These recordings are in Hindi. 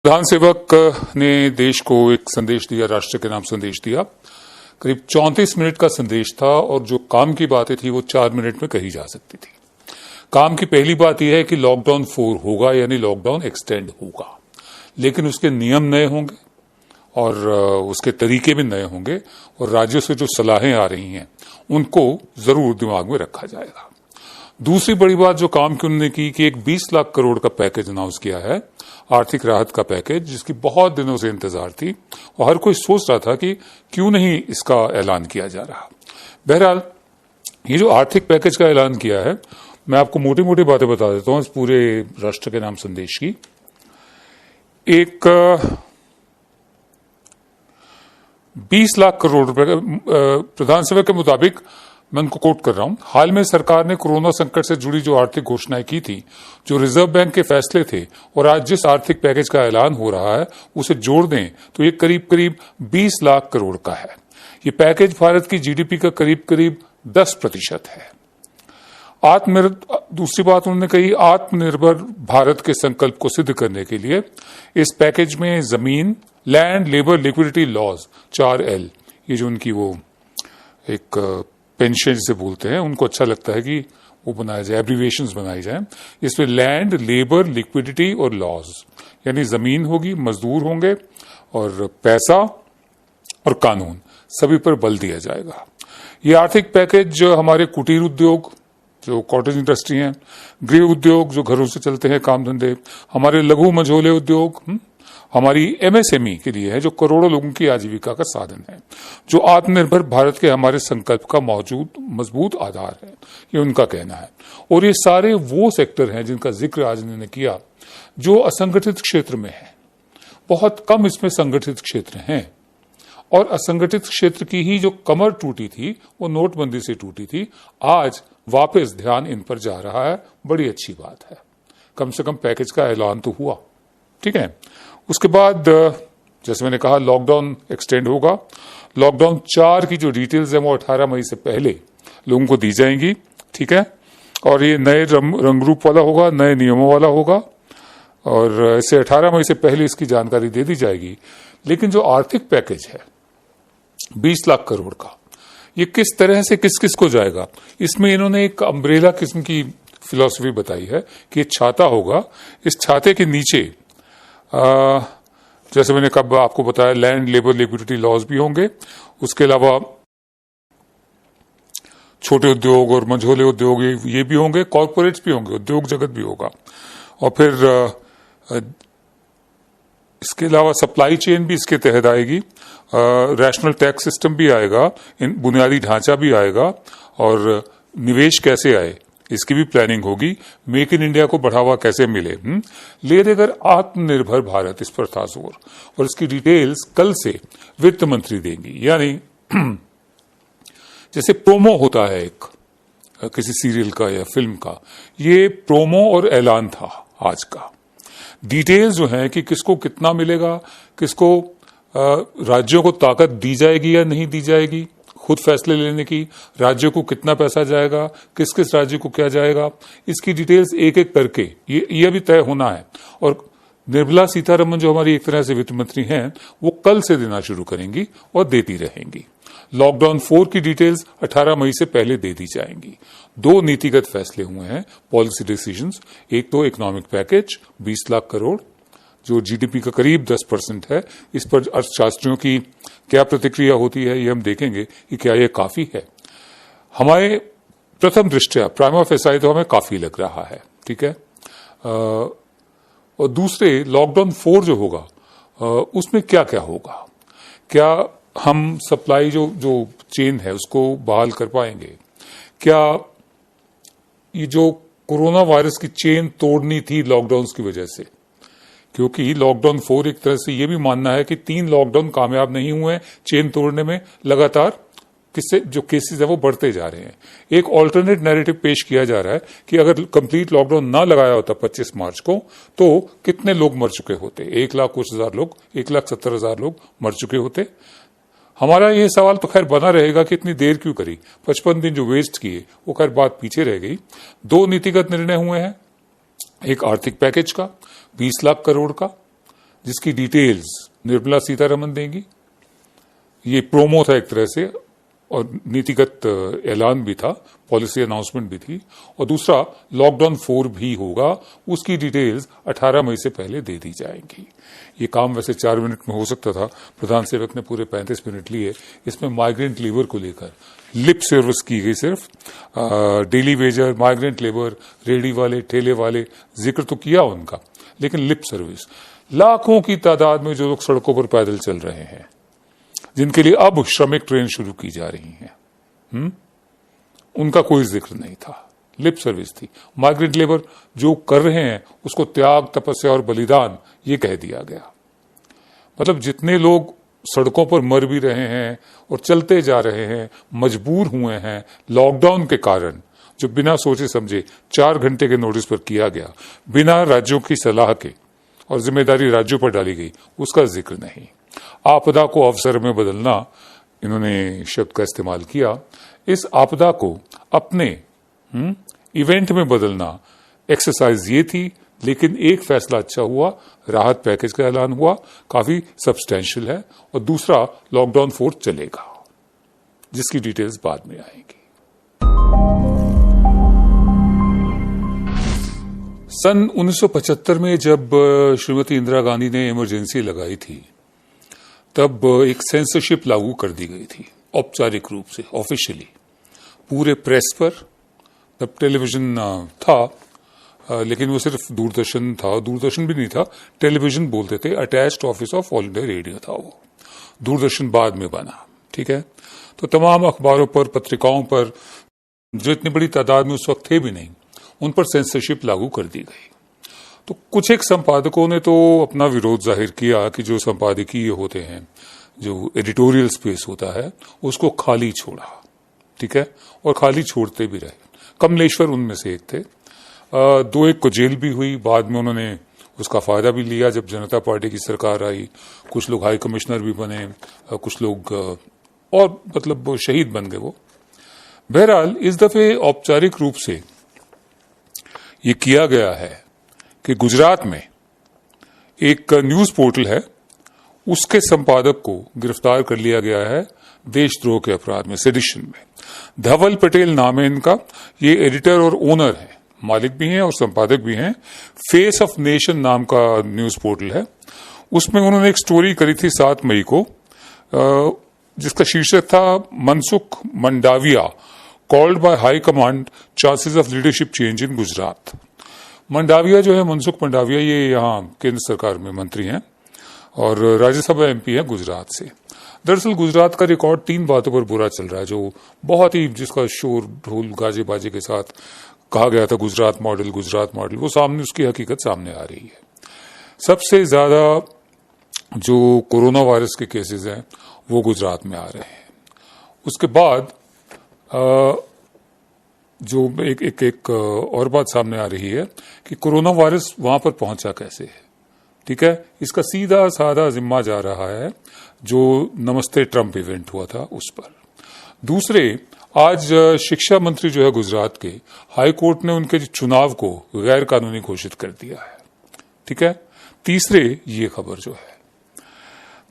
प्रधान सेवक ने देश को एक संदेश दिया, राष्ट्र के नाम संदेश दिया। करीब 34 मिनट का संदेश था और जो काम की बातें थी वो 4 मिनट में कही जा सकती थी। काम की पहली बात यह है कि लॉकडाउन 4 होगा, यानी लॉकडाउन एक्सटेंड होगा, लेकिन उसके नियम नए होंगे और उसके तरीके भी नए होंगे और राज्यों से जो सलाहें आ रही हैं उनको जरूर दिमाग में रखा जाएगा। दूसरी बड़ी बात जो काम की उन्होंने की कि एक 20 लाख करोड़ का पैकेज अनाउंस किया है, आर्थिक राहत का पैकेज, जिसकी बहुत दिनों से इंतजार थी और हर कोई सोच रहा था कि क्यों नहीं इसका ऐलान किया जा रहा। बहरहाल ये जो आर्थिक पैकेज का ऐलान किया है, मैं आपको मोटी मोटी बातें बता देता हूं इस पूरे राष्ट्र के नाम संदेश की। एक 20 लाख करोड़ रुपए प्रधान सेवक के मुताबिक, मैं उनको कोट कर रहा हूं, हाल में सरकार ने कोरोना संकट से जुड़ी जो आर्थिक घोषणाएं की थी, जो रिजर्व बैंक के फैसले थे और आज जिस आर्थिक पैकेज का ऐलान हो रहा है उसे जोड़ दें तो ये करीब करीब 20 लाख करोड़ का है। ये पैकेज भारत की जीडीपी का करीब करीब 10% है। दूसरी बात उन्होंने कही, आत्मनिर्भर भारत के संकल्प को सिद्ध करने के लिए इस पैकेज में जमीन, land, labour, liquidity laws, 4L, ये जो उनकी वो एक पेंशन जिसे बोलते हैं, उनको अच्छा लगता है कि वो बनाया जाए, एब्रीविएशंस बनाई जाए। इसमें लैंड, लेबर, लिक्विडिटी और लॉज, यानी जमीन होगी, मजदूर होंगे और पैसा और कानून, सभी पर बल दिया जाएगा। ये आर्थिक पैकेज जो हमारे कुटीर उद्योग, जो कॉटेज इंडस्ट्री हैं, गृह उद्योग जो घरों से चलते हैं काम धंधे, हमारे लघु मझोले उद्योग, हमारी MSME के लिए है, जो करोड़ों लोगों की आजीविका का साधन है, जो आत्मनिर्भर भारत के हमारे संकल्प का मजबूत आधार है, ये उनका कहना है। और ये सारे वो सेक्टर हैं जिनका जिक्र आज इन्होंने किया जो असंगठित क्षेत्र में है। बहुत कम इसमें संगठित क्षेत्र हैं और असंगठित क्षेत्र की ही जो कमर टूटी थी वो नोटबंदी से टूटी थी। आज वापस ध्यान इन पर जा रहा है, बड़ी अच्छी बात है। कम से कम पैकेज का ऐलान तो हुआ, ठीक है। उसके बाद जैसे मैंने कहा, लॉकडाउन एक्सटेंड होगा। लॉकडाउन 4 की जो डिटेल्स है वो 18 मई से पहले लोगों को दी जाएंगी, ठीक है। और ये नए रंग रूप वाला होगा, नए नियमों वाला होगा और इसे 18 मई से पहले इसकी जानकारी दे दी जाएगी। लेकिन जो आर्थिक पैकेज है 20 लाख करोड़ का, ये किस तरह से किस किस को जाएगा, इसमें इन्होंने एक अम्ब्रेला किस्म की फिलॉसफी बताई है कि छाता होगा, इस छाते के नीचे जैसे मैंने कब आपको बताया, लैंड, लेबर, लिक्विडिटी लॉज भी होंगे। उसके अलावा छोटे उद्योग और मझोले उद्योग ये भी होंगे, कॉर्पोरेट्स भी होंगे, उद्योग जगत भी होगा। और फिर इसके अलावा सप्लाई चेन भी इसके तहत आएगी, रैशनल टैक्स सिस्टम भी आएगा, बुनियादी ढांचा भी आएगा और निवेश कैसे आए इसकी भी प्लानिंग होगी, मेक इन इंडिया को बढ़ावा कैसे मिले। लेकिन अगर आत्मनिर्भर भारत, इस पर था जोर, और इसकी डिटेल्स कल से वित्त मंत्री देंगी। यानी जैसे प्रोमो होता है एक किसी सीरियल का या फिल्म का, ये प्रोमो और ऐलान था आज का। डिटेल्स जो है कि किसको कितना मिलेगा, किसको राज्यों को ताकत दी जाएगी या नहीं दी जाएगी खुद फैसले लेने की, राज्यों को कितना पैसा जाएगा, किस किस राज्य को क्या जाएगा, इसकी डिटेल्स एक एक करके ये भी तय होना है। और निर्मला सीतारमण जो हमारी एक तरह से वित्त मंत्री हैं, वो कल से देना शुरू करेंगी और देती रहेंगी। लॉकडाउन 4 की डिटेल्स 18 मई से पहले दे दी जाएंगी। 2 नीतिगत फैसले हुए हैं, पॉलिसी डिसीजंस। एक तो इकोनॉमिक पैकेज 20 लाख करोड़ जो जीडीपी का करीब 10% है, इस पर अर्थशास्त्रियों की क्या प्रतिक्रिया होती है ये हम देखेंगे कि क्या ये काफी है। हमारे प्रथम दृष्टया प्राइमा फेसाई तो हमें काफी लग रहा है, ठीक है। और दूसरे लॉकडाउन 4 जो होगा उसमें क्या क्या होगा, क्या हम सप्लाई जो चेन है उसको बहाल कर पाएंगे, क्या ये जो कोरोना वायरस की चेन तोड़नी थी लॉकडाउन की वजह से, क्योंकि लॉकडाउन 4 एक तरह से ये भी मानना है कि 3 लॉकडाउन कामयाब नहीं हुए चेन तोड़ने में, लगातार किससे जो केसेस है वो बढ़ते जा रहे हैं। एक ऑल्टरनेट नैरेटिव पेश किया जा रहा है कि अगर कंप्लीट लॉकडाउन ना लगाया होता 25 मार्च को तो कितने लोग मर चुके होते, 1 लाख कुछ हजार लोग, 1,70,000 लोग मर चुके होते। हमारा ये सवाल तो खैर बना रहेगा कि इतनी देर क्यों करी, 55 दिन जो वेस्ट किए वो खैर बात पीछे रह गई। 2 नीतिगत निर्णय हुए हैं, एक आर्थिक पैकेज का 20 लाख करोड़ का, जिसकी डिटेल्स निर्मला सीतारमण देंगी। ये प्रोमो था एक तरह से और नीतिगत ऐलान भी था, पॉलिसी अनाउंसमेंट भी थी। और दूसरा लॉकडाउन 4 भी होगा, उसकी डिटेल्स 18 मई से पहले दे दी जाएंगी। ये काम वैसे 4 मिनट में हो सकता था, प्रधान सेवक ने पूरे 35 मिनट लिए। इसमें माइग्रेंट लेबर को लेकर लिप सर्विस की गई, सिर्फ daily Vaser, migrant labour, ready वाले, ठेले वाले, जिक्र तो किया उनका, लेकिन लिप सर्विस। लाखों की तादाद में जो लोग सड़कों पर पैदल चल रहे हैं, जिनके लिए अब श्रमिक ट्रेन शुरू की जा रही हैं, उनका कोई जिक्र नहीं था, लिप सर्विस थी। माइग्रेंट लेबर जो कर रहे हैं उसको त्याग, तपस्या और बलिदान ये कह दिया गया। मतलब जितने लोग सड़कों पर मर भी रहे हैं और चलते जा रहे हैं, मजबूर हुए हैं लॉकडाउन के कारण, जो बिना सोचे समझे 4 घंटे के नोटिस पर किया गया, बिना राज्यों की सलाह के, और जिम्मेदारी राज्यों पर डाली गई, उसका जिक्र नहीं। आपदा को अवसर में बदलना, इन्होंने शब्द का इस्तेमाल किया। इस आपदा को अपने इवेंट में बदलना एक्सरसाइज ये थी, लेकिन एक फैसला अच्छा हुआ, राहत पैकेज का ऐलान हुआ, काफी सब्सटेंशियल है। और दूसरा, लॉकडाउन 4 चलेगा, जिसकी डिटेल्स बाद में आएंगी। सन 1975 में जब श्रीमती इंदिरा गांधी ने इमरजेंसी लगाई थी, तब एक सेंसरशिप लागू कर दी गई थी, औपचारिक रूप से, ऑफिशियली, पूरे प्रेस पर। तब टेलीविजन था, लेकिन वो सिर्फ दूरदर्शन था, दूरदर्शन भी नहीं था, टेलीविजन बोलते थे, attached office of all India radio था वो। दूरदर्शन बाद में बना, ठीक है। तो तमाम अखबारों पर, पत्रिकाओं पर, जो इतनी बड़ी तादाद में उस वक्त थे भी नहीं, उन पर सेंसरशिप लागू कर दी गई। तो कुछ एक संपादकों ने तो अपना विरोध जाहिर किया कि जो संपादकीय होते हैं, जो एडिटोरियल स्पेस होता है, उसको खाली छोड़ा, ठीक है, और खाली छोड़ते भी रहे। कमलेश्वर उनमें से एक थे। 2-1 को जेल भी हुई, बाद में उन्होंने उसका फायदा भी लिया जब जनता पार्टी की सरकार आई। कुछ लोग हाई कमिश्नर भी बने, कुछ लोग और मतलब शहीद बन गए वो। बहरहाल इस दफे औपचारिक रूप से ये किया गया है कि गुजरात में एक न्यूज पोर्टल है, उसके संपादक को गिरफ्तार कर लिया गया है देशद्रोह के अपराध में, सेडिशन में। धवल पटेल नाम है इनका। ये एडिटर और ओनर है, मालिक भी हैं और संपादक भी हैं। फेस ऑफ नेशन नाम का न्यूज पोर्टल है। उसमें उन्होंने एक स्टोरी करी थी 7 मई को, जिसका शीर्षक था Mansukh Mandaviya called by high command chances of leadership change in Gujarat. Mandaviya जो है, मनसुख मंडाविया, ये यहाँ केंद्र सरकार में मंत्री हैं और राज्यसभा एमपी हैं गुजरात से। दरअसल गुजरात का रिकॉर्ड 3 बातों पर बुरा चल रहा है, जो बहुत ही, जिसका शोर ढोल गाजे बाजे के साथ कहा गया था गुजरात मॉडल, गुजरात मॉडल, वो सामने, उसकी हकीकत सामने आ रही है। सबसे ज्यादा जो कोरोना वायरस के केसेस हैं वो गुजरात में आ रहे हैं। उसके बाद जो एक और बात सामने आ रही है कि कोरोना वायरस वहां पर पहुंचा कैसे है, ठीक है। इसका सीधा साधा जिम्मा जा रहा है जो नमस्ते ट्रंप इवेंट हुआ था उस पर। दूसरे, आज शिक्षा मंत्री जो है गुजरात के, हाई कोर्ट ने उनके चुनाव को गैर कानूनी घोषित कर दिया है, ठीक है। तीसरे, ये खबर जो है,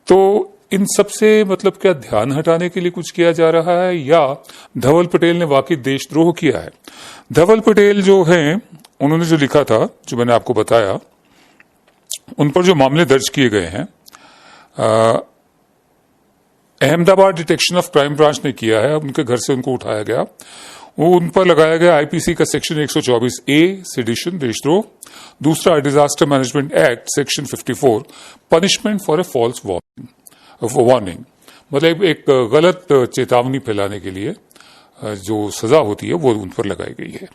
तो इन सबसे मतलब क्या ध्यान हटाने के लिए कुछ किया जा रहा है, या धवल पटेल ने वाकई देशद्रोह किया है? धवल पटेल जो हैं, उन्होंने जो लिखा था, जो मैंने आपको बताया, उन पर जो मामले दर्ज किए गए हैं, Ahmedabad detection of crime branch ने किया है। उनके घर से उनको उठाया गया, वो उन पर लगाया गया आईपीसी का सेक्शन 124A सेडिशन, देशद्रोह। दूसरा, disaster management act section 54, punishment for a false warning, मतलब एक गलत चेतावनी फैलाने के लिए जो सजा होती है वो उन पर लगाई गई है।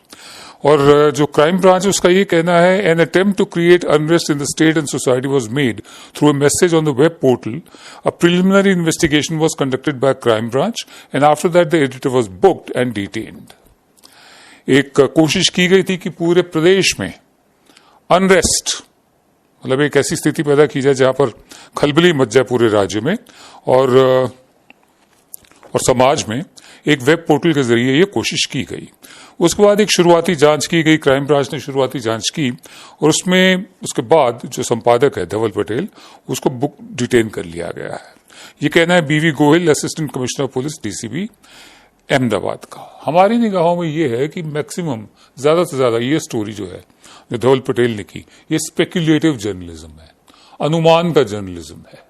और जो क्राइम ब्रांच, उसका ये कहना है, an attempt to create unrest in the state and society was made through a message on the web portal. A preliminary investigation was conducted by crime branch and after that the editor was booked and detained. एक कोशिश की गई थी कि पूरे प्रदेश में अनरेस्ट, मतलब एक ऐसी स्थिति पैदा की जाए जहां पर खलबली मच जाए पूरे राज्य में और समाज में। एक वेब पोर्टल के जरिए ये कोशिश की गई। उसके बाद एक शुरुआती जांच की गई, क्राइम ब्रांच ने शुरुआती जांच की और उसमें उसके बाद जो संपादक है धवल पटेल, उसको बुक डिटेन कर लिया गया है। ये कहना है बीवी Gohil, assistant commissioner police DCB Ahmedabad का। हमारी निगाहों में ये है कि मैक्सिमम ज्यादा से ज्यादा ये स्टोरी जो है जो धवल पटेल ने की, ये स्पेक्युलेटिव जर्नलिज्म है, अनुमान का जर्नलिज्म है।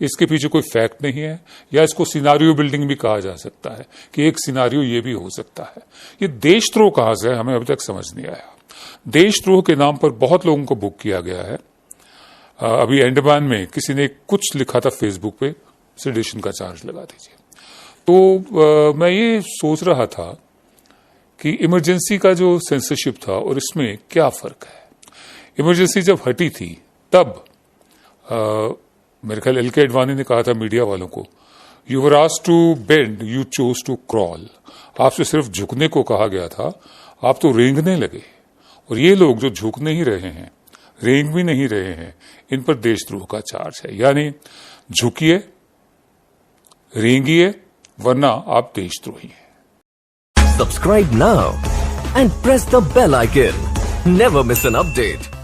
इसके पीछे कोई फैक्ट नहीं है, या इसको सिनारियो बिल्डिंग भी कहा जा सकता है कि एक सिनारियो ये भी हो सकता है। ये देशद्रोह कहां से है, हमें अभी तक समझ नहीं आया। देशद्रोह के नाम पर बहुत लोगों को बुक किया गया है। अभी अंडमान में किसी ने कुछ लिखा था फेसबुक पे, सेडिशन का चार्ज लगा दीजिए। तो मैं ये सोच रहा था कि इमरजेंसी का जो सेंसरशिप था और इसमें क्या फर्क है। इमरजेंसी जब हटी थी तब मेरे ख्याल एल के अडवाणी ने कहा था मीडिया वालों को, you were asked to bend, you chose to crawl. आपसे सिर्फ झुकने को कहा गया था, आप तो रेंगने लगे। और ये लोग जो झुक नहीं रहे हैं, रेंग भी नहीं रहे हैं, इन पर देशद्रोह का चार्ज है। यानी झुकिए, रेंगिए, वरना आप देशद्रोही हैं। Subscribe now and press the bell icon. Never miss an update.